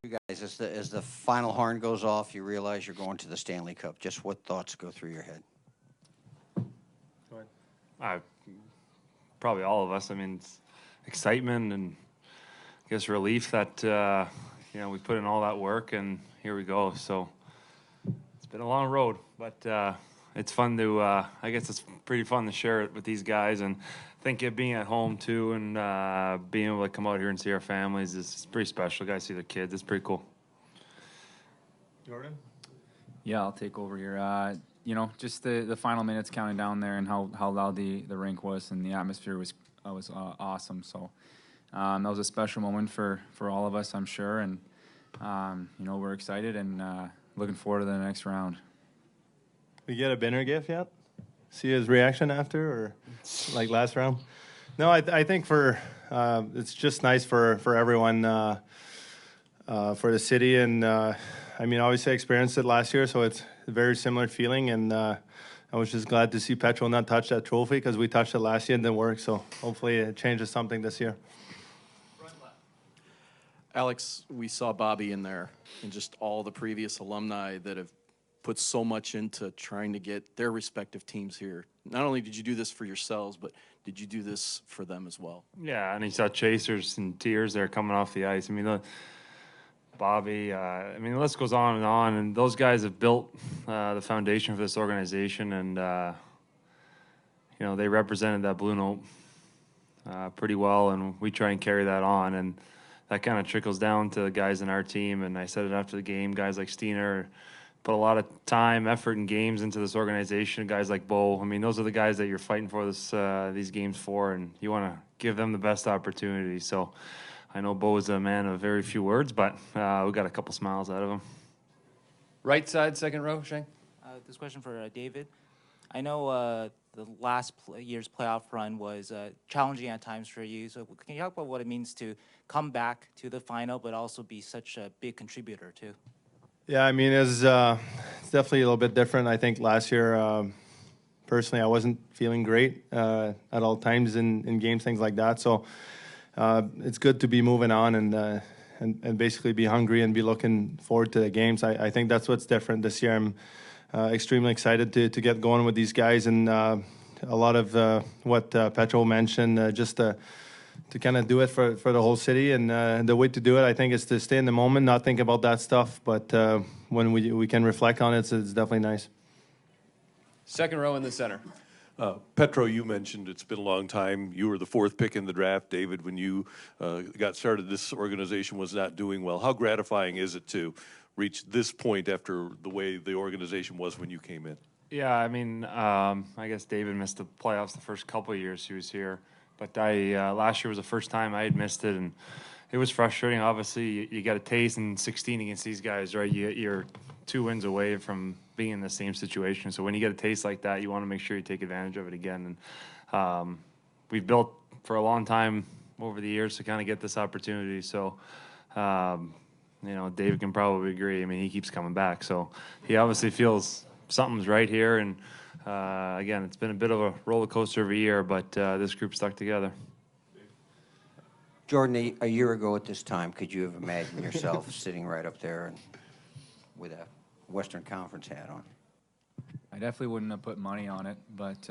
You guys, as the final horn goes off, you realize you're going to the Stanley Cup. Just what thoughts go through your head? Go ahead. Probably all of us. I mean, it's excitement and I guess relief that we put in all that work and here we go. So it's been a long road, but it's fun to. I guess it's pretty fun to share it with these guys, and I think it being at home too, and being able to come out here and see our families is pretty special. Guys see their kids. It's pretty cool. Jordan? Yeah, I'll take over here. Just the final minutes counting down there and how loud the rink was and the atmosphere was awesome. So that was a special moment for all of us, I'm sure. And, we're excited and looking forward to the next round. We get a Binner gift yet? See his reaction after, or like last round? No, I think it's just nice for everyone, for the city, and obviously I experienced it last year, so it's a very similar feeling, and I was just glad to see Petro not touch that trophy because we touched it last year and didn't work, so hopefully it changes something this year. Alex, we saw Bobby in there and just all the previous alumni that have put so much into trying to get their respective teams here. Not only did you do this for yourselves, but did you do this for them as well? Yeah, and you saw chasers and tears there coming off the ice. I mean, Bobby, the list goes on, and those guys have built the foundation for this organization, and, they represented that Blue Note pretty well, and we try and carry that on, and that kind of trickles down to the guys in our team, and I said it after the game, guys like Steiner put a lot of time, effort, and games into this organization, guys like Bo. I mean, those are the guys that you're fighting for these games for, and you want to give them the best opportunity, so I know Bo is a man of very few words, but we got a couple smiles out of him. Right side, second row, Shane. This question for David. I know the last year's playoff run was challenging at times for you. So can you talk about what it means to come back to the final, but also be such a big contributor too? Yeah, it's definitely a little bit different. I think last year, personally, I wasn't feeling great at all times in games, things like that. So it's good to be moving on and basically be hungry and be looking forward to the games. I think that's what's different this year. I'm extremely excited to get going with these guys, and a lot of what Petro mentioned, just to kind of do it for the whole city. And the way to do it, I think, is to stay in the moment, not think about that stuff. But when we can reflect on it, it's definitely nice. Second row in the center. Petro, you mentioned it's been a long time. You were the fourth pick in the draft. David, when you got started, this organization was not doing well. How gratifying is it to reach this point after the way the organization was when you came in? Yeah, I guess David missed the playoffs the first couple of years he was here. But last year was the first time I had missed it, and it was frustrating. Obviously, you got a taste in 16 against these guys, right? You're 2 wins away from being in the same situation. So when you get a taste like that, you want to make sure you take advantage of it again. And we've built for a long time over the years to kind of get this opportunity. So, David can probably agree. He keeps coming back. So he obviously feels something's right here. And, again, it's been a bit of a roller coaster of a year, but this group stuck together. Jordan, a year ago at this time, could you have imagined yourself sitting right up there and with a Western Conference hat on? I definitely wouldn't have put money on it, but,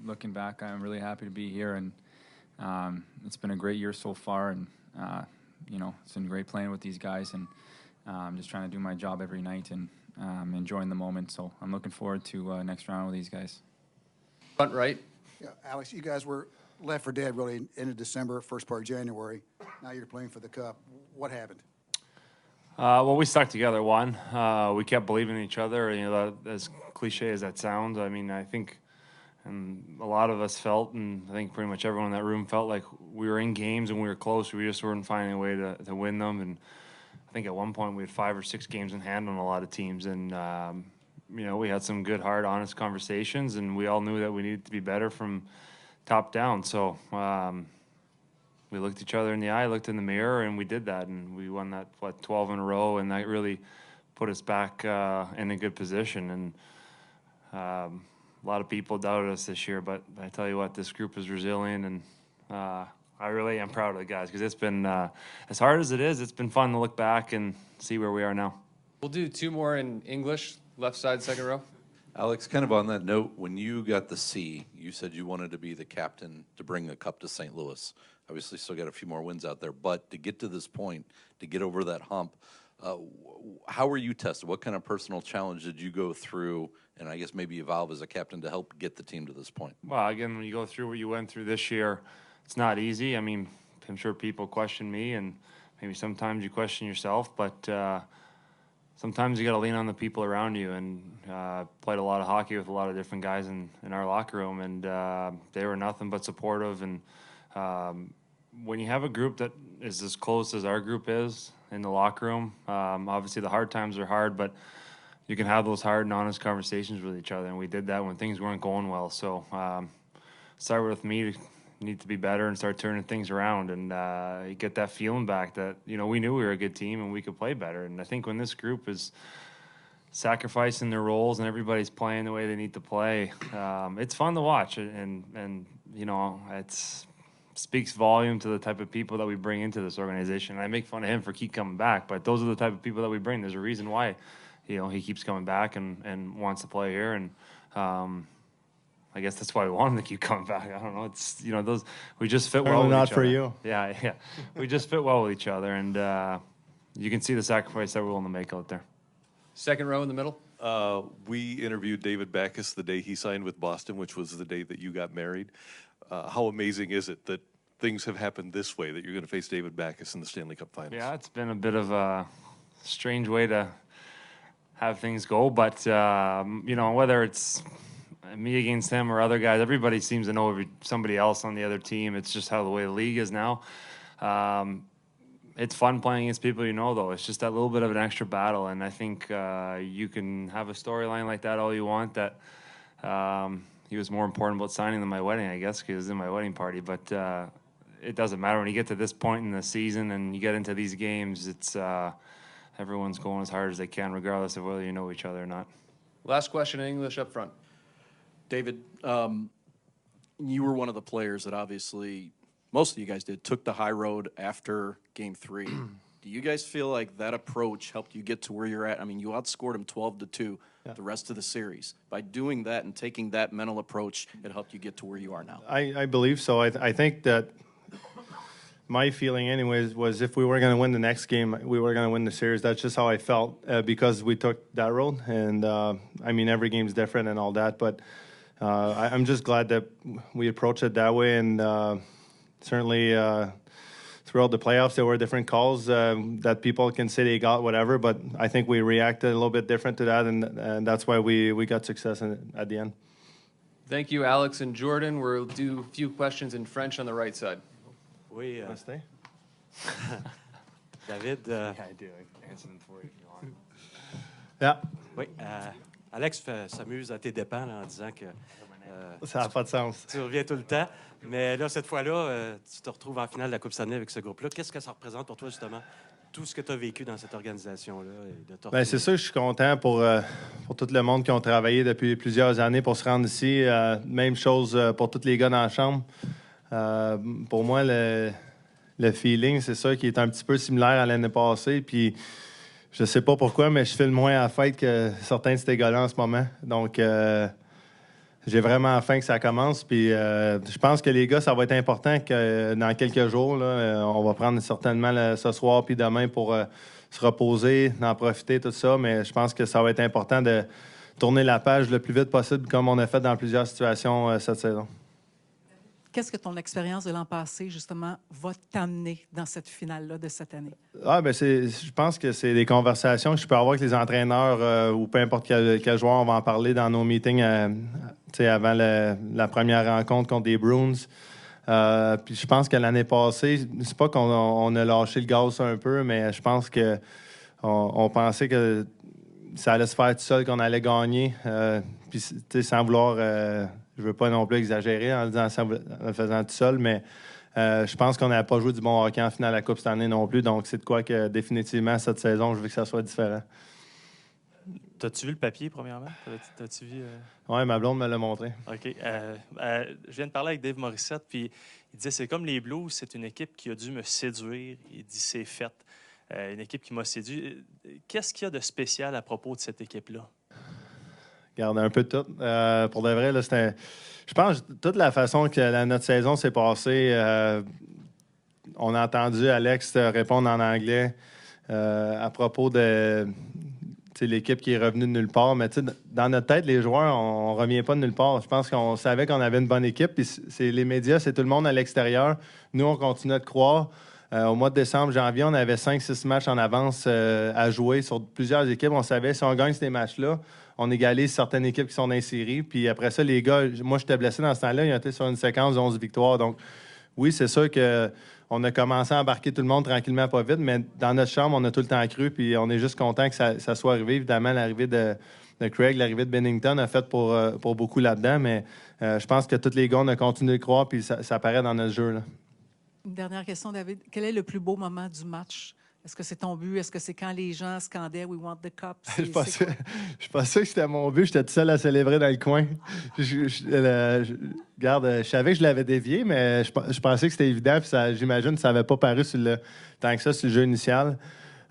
looking back, I'm really happy to be here, and it's been a great year so far, and, it's been great playing with these guys, and just trying to do my job every night and enjoying the moment, so I'm looking forward to next round with these guys. Front right. Yeah, Alex, you guys were left for dead really end of December, first part of January. Now you're playing for the Cup. What happened? Well, we stuck together, one. We kept believing in each other. As cliche as that sounds, I think and a lot of us felt, and I think pretty much everyone in that room felt like we were in games and we were close. We just weren't finding a way to win them. And I think at one point we had 5 or 6 games in hand on a lot of teams. And, we had some good, hard, honest conversations, and we all knew that we needed to be better from top down. So we looked each other in the eye, looked in the mirror, and we did that. And we won that, 12 in a row, and that really put us back in a good position. And a lot of people doubted us this year, but I tell you what, this group is resilient, and I really am proud of the guys because it's been, as hard as it is, it's been fun to look back and see where we are now. We'll do 2 more in English, left side, second row. Alex, kind of on that note, when you got the C, you said you wanted to be the captain to bring the cup to St. Louis. Obviously, still got a few more wins out there, but to get to this point, to get over that hump, how were you tested? What kind of personal challenge did you go through, and I guess maybe evolve as a captain to help get the team to this point? Well, again, when you go through what you went through this year, it's not easy. I mean, I'm sure people question me, and maybe sometimes you question yourself, but sometimes you got to lean on the people around you. And played a lot of hockey with a lot of different guys in our locker room, and they were nothing but supportive. And when you have a group that is as close as our group is in the locker room, obviously the hard times are hard, but you can have those hard and honest conversations with each other. And we did that when things weren't going well. So start with me to need to be better and start turning things around, and you get that feeling back that, you know, we knew we were a good team and we could play better. And I think when this group is sacrificing their roles and everybody's playing the way they need to play, it's fun to watch. And you know, it speaks volume to the type of people that we bring into this organization. And I make fun of him for keep coming back, but those are the type of people that we bring. There's a reason why, you know, he keeps coming back and wants to play here. And I guess that's why we want him to keep coming back. I don't know. It's, you know, we just fit well with each other. Not for you. Yeah. We just fit well with each other, and you can see the sacrifice that we're willing to make out there. Second row in the middle. We interviewed David Backes the day he signed with Boston, which was the day that you got married. How amazing is it that things have happened this way, that you're going to face David Backes in the Stanley Cup Finals? Yeah, it's been a bit of a strange way to have things go, but you know, whether it's me against him or other guys, everybody seems to know somebody else on the other team. It's just how the way the league is now. It's fun playing against people you know, though. It's just that little bit of an extra battle, and I think you can have a storyline like that all you want, that he was more important about signing than my wedding, I guess, because it was in my wedding party. But it doesn't matter. When you get to this point in the season and you get into these games, it's everyone's going as hard as they can, regardless of whether you know each other or not. Last question in English up front. David, you were one of the players that obviously, most of you guys did, took the high road after Game 3. Do you guys feel like that approach helped you get to where you're at? I mean, you outscored them 12-2 the rest of the series. By doing that and taking that mental approach, it helped you get to where you are now. I believe so. I think that my feeling anyways was if we were going to win the next game, we were going to win the series. That's just how I felt because we took that road. And, I mean, every game's different and all that, but I'm just glad that we approached it that way. And certainly throughout the playoffs, there were different calls that people can say they got whatever, but I think we reacted a little bit different to that, and that's why we got success at the end. Thank you, Alex and Jordan. We'll do a few questions in French on the right side. Oui. David. Yeah, I do. I can answer them for you if you want. Yeah. Oui. Alex s'amuse à tes dépens là, en disant que Ça n'a pas de sens. tu reviens tout le temps. Mais là, cette fois-là, tu te retrouves en finale de la Coupe Stanley avec ce groupe-là. Qu'est-ce que ça représente pour toi, justement, tout ce que tu as vécu dans cette organisation-là? Ben, c'est sûr que je suis content pour tout le monde qui ont travaillé depuis plusieurs années pour se rendre ici. Même chose pour tous les gars dans la chambre. Pour moi, le feeling, c'est ça qui est un petit peu similaire à l'année passée. Puis, je sais pas pourquoi, mais je file moins à la fête que certains de ces gars-là en ce moment. Donc, j'ai vraiment faim que ça commence. Puis, je pense que les gars, ça va être important que dans quelques jours, là, on va prendre certainement ce soir puis demain pour se reposer, d'en profiter, tout ça. Mais je pense que ça va être important de tourner la page le plus vite possible, comme on a fait dans plusieurs situations cette saison. Qu'est-ce que ton expérience de l'an passé, justement, va t'amener dans cette finale-là de cette année? Je pense que c'est des conversations que je peux avoir avec les entraîneurs ou peu importe quel joueur. On va en parler dans nos meetings avant la première rencontre contre les Bruins. Puis je pense que l'année passée, c'est pas qu'on a lâché le gaz un peu, mais je pense que on pensait que ça allait se faire tout seul, qu'on allait gagner. Puis sans vouloir... je veux pas non plus exagérer en le faisant tout seul, mais je pense qu'on n'avait pas joué du bon hockey en finale de la Coupe cette année non plus. Donc, c'est de quoi que définitivement, cette saison, je veux que ça soit différent. T'as-tu vu le papier, premièrement? T'as-tu vu... Oui, ma blonde me l'a montré. OK. Je viens de parler avec Dave Morissette, puis Il disait, c'est comme les Blues, c'est une équipe qui a dû me séduire. Il dit, c'est fait. Une équipe qui m'a séduit. Qu'est-ce qu'il y a de spécial à propos de cette équipe-là? Regarde, un peu de tout. Pour de vrai, là, c'était. Je pense toute la façon que notre saison s'est passée, on a entendu Alex répondre en anglais à propos de l'équipe qui est revenue de nulle part. Mais dans notre tête, les joueurs, on ne revient pas de nulle part. Je pense qu'on savait qu'on avait une bonne équipe. Puis les médias, c'est tout le monde à l'extérieur. Nous, on continue de croire. Au mois de décembre, janvier, on avait 5-6 matchs en avance à jouer sur plusieurs équipes. On savait si on gagne ces matchs-là, on égalise certaines équipes qui sont dans les séries. Puis après ça, les gars, moi, j'étais blessé dans ce temps-là. Ils ont été sur une séquence de 11 victoires. Donc, oui, c'est sûr qu'on a commencé à embarquer tout le monde tranquillement, pas vite. Mais dans notre chambre, on a tout le temps cru. Puis on est juste content que ça soit arrivé. Évidemment, l'arrivée de Craig, l'arrivée de Bennington a fait pour beaucoup là-dedans. Mais je pense que tous les gars, on a continué de croire. Puis ça apparaît dans notre jeu, là. Une dernière question, David. Quel est le plus beau moment du match? Est-ce que c'est ton but? Est-ce que c'est quand les gens scandaient We want the cup? Je pensais que c'était mon but. J'étais tout seul à célébrer dans le coin. Regarde, je savais que je l'avais dévié, mais je pensais que c'était évident. Puis j'imagine que ça n'avait pas paru tant que ça sur le jeu initial.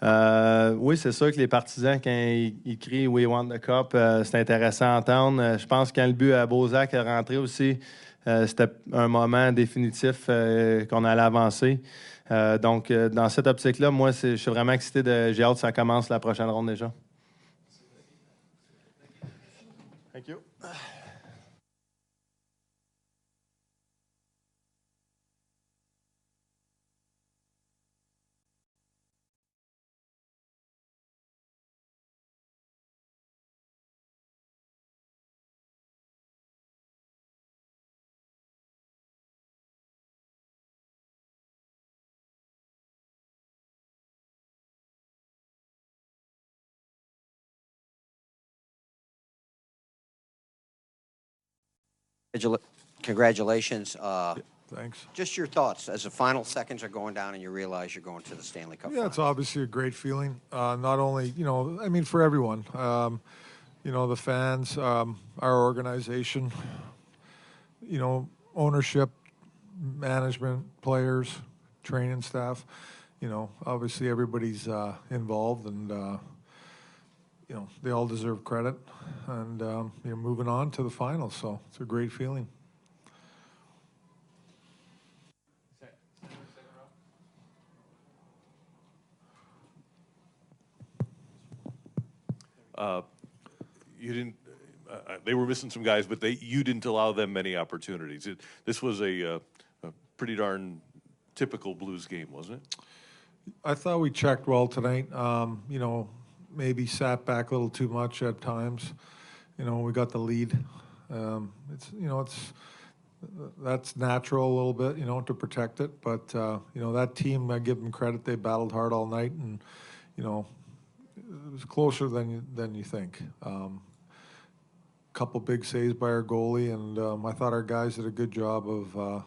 Oui, c'est sûr que les partisans, quand ils crient We want the cup, c'est intéressant à entendre. Je pense que quand le but à Beauzac est rentré aussi, c'était un moment définitif qu'on allait avancer. Donc, dans cette optique-là, moi, je suis vraiment excité. J'ai hâte que ça commence la prochaine ronde déjà. Thank you. Congratulations. Thanks. Just your thoughts as the final seconds are going down and you realize you're going to the Stanley Cup Yeah, Final. it's obviously a great feeling. Not only, I mean, for everyone. The fans, our organization, ownership, management, players, training staff. Obviously everybody's involved, and they all deserve credit. And you're moving on to the final, so it's a great feeling. You didn't. They were missing some guys, but you didn't allow them many opportunities. This was a pretty darn typical Blues game, wasn't it? I thought we checked well tonight. Maybe sat back a little too much at times. We got the lead. That's natural a little bit, to protect it. But that team, I give them credit. They battled hard all night, and it was closer than you think. Couple big saves by our goalie, and I thought our guys did a good job of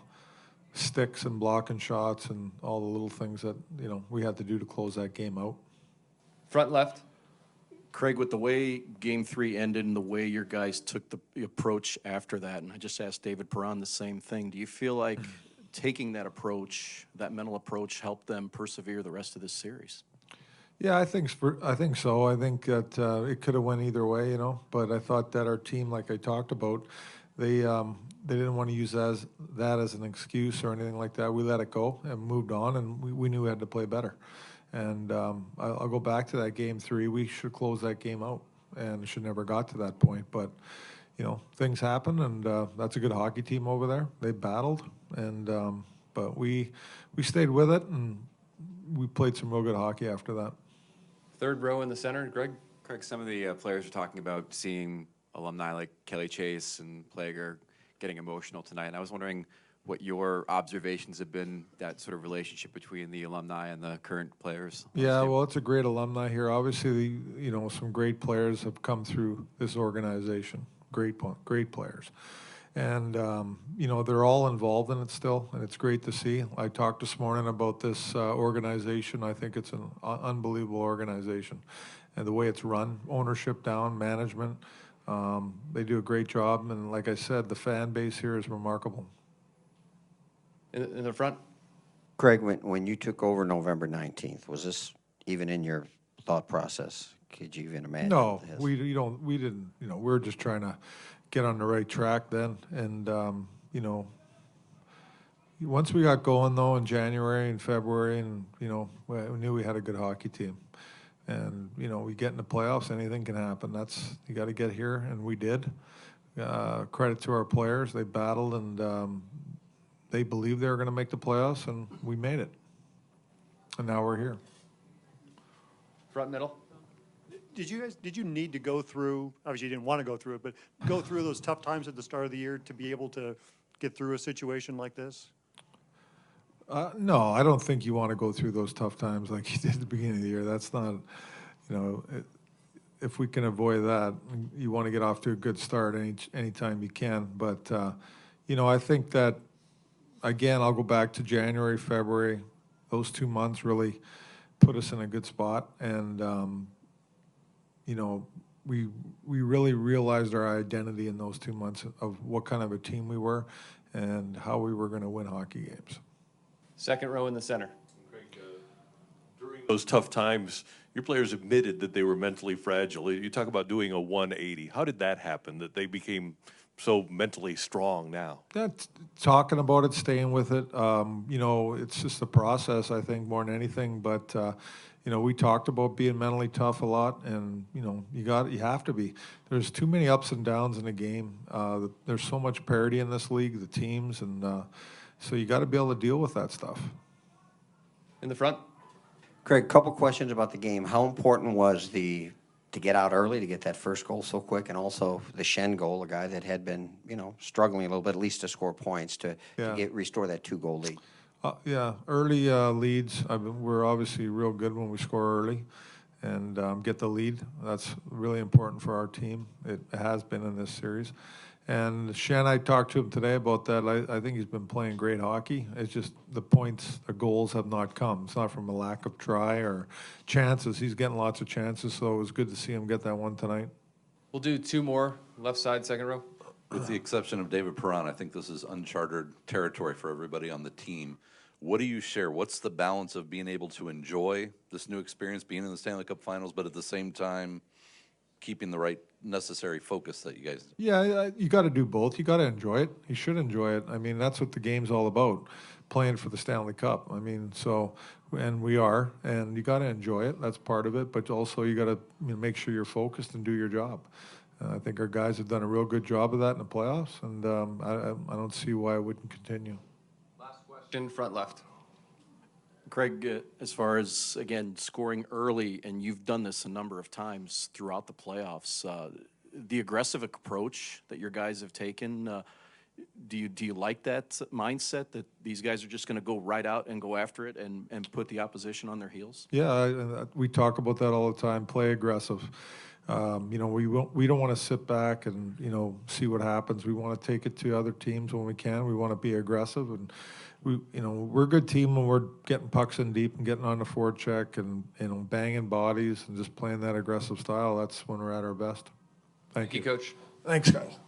sticks and blocking shots and all the little things that we had to do to close that game out. Front left. Craig, with the way Game 3 ended and the way your guys took the approach after that, and I just asked David Perron the same thing, do you feel like taking that approach, that mental approach, helped them persevere the rest of this series? Yeah, I think so. I think that it could have went either way, But I thought that our team, like I talked about, they didn't want to use that as an excuse or anything like that. We let it go and moved on, and we knew we had to play better. And I'll go back to that Game 3. We should close that game out, and should never got to that point. But things happen, and that's a good hockey team over there. They battled, and but we stayed with it, and we played some real good hockey after that. Third row in the center, Greg. Craig, some of the players are talking about seeing alumni like Kelly Chase and Plager getting emotional tonight. And I was wondering what your observations have been, that sort of relationship between the alumni and the current players. Yeah, well, it's a great alumni here. Obviously, some great players have come through this organization. Great players. And, they're all involved in it still, and it's great to see. I talked this morning about this organization. I think it's an unbelievable organization. And the way it's run, ownership down, management, they do a great job. And like I said, the fan base here is remarkable. In the front? Craig, when you took over November 19th, was this even in your thought process? Could you even imagine? No, this? we didn't. You know, we were just trying to get on the right track then, and you know, once we got going though in January and February, and you know, we knew we had a good hockey team, and you know, we get in the playoffs, anything can happen. That's you got to get here, and we did. Credit to our players; they battled and they believed they were going to make the playoffs, and we made it. And now we're here. Front middle? Did you need to go through, obviously you didn't want to go through it, but go through those tough times at the start of the year to be able to get through a situation like this? No, I don't think you want to go through those tough times like you did at the beginning of the year. That's not, you know, if we can avoid that, you want to get off to a good start anytime you can. But, you know, I think that, again, I'll go back to January, February. Those 2 months really put us in a good spot. And, you know, we really realized our identity in those 2 months of what kind of a team we were and how we were going to win hockey games. Second row in the center. During those tough times, your players admitted that they were mentally fragile. You talk about doing a 180. How did that happen, that they became so mentally strong now? Yeah, talking about it, staying with it. You know, it's just a process, I think, more than anything. But you know, we talked about being mentally tough a lot, and you know, you have to be. There's too many ups and downs in the game. There's so much parity in this league, the teams, and so you got to be able to deal with that stuff. In the front? Craig, couple questions about the game. How important was to get out early, to get that first goal so quick, and also the Schenn goal, a guy that had been, you know, struggling a little bit, at least to score points, to restore that 2-goal lead? Yeah, early leads. We're obviously real good when we score early and get the lead. That's really important for our team. It has been in this series. And Schenn, I talked to him today about that. I think he's been playing great hockey. It's just the points, the goals have not come. It's not from a lack of try or chances. He's getting lots of chances, so it was good to see him get that one tonight. We'll do 2 more. Left side, second row. With the exception of David Perron, I think this is uncharted territory for everybody on the team. What do you share? What's the balance of being able to enjoy this new experience, being in the Stanley Cup Finals, but at the same time keeping the right necessary focus that you guys? Yeah, you got to do both. You got to enjoy it. You should enjoy it. I mean, that's what the game's all about, playing for the Stanley Cup. I mean, so, and we are, and you got to enjoy it. That's part of it. But also you got to make sure you're focused and do your job. I think our guys have done a real good job of that in the playoffs, and I don't see why it wouldn't continue. Last question, front left. Craig, as far as, again, scoring early, and you've done this a number of times throughout the playoffs, the aggressive approach that your guys have taken, do you like that mindset that these guys are just going to go right out and go after it and put the opposition on their heels? Yeah, we talk about that all the time, play aggressive. You know, we don't want to sit back and, you know, see what happens. We want to take it to other teams when we can. We want to be aggressive, and we're a good team when we're getting pucks in deep and getting on the forecheck and, you know, banging bodies and just playing that aggressive style. That's when we're at our best. Thank you, Coach. Thanks, guys.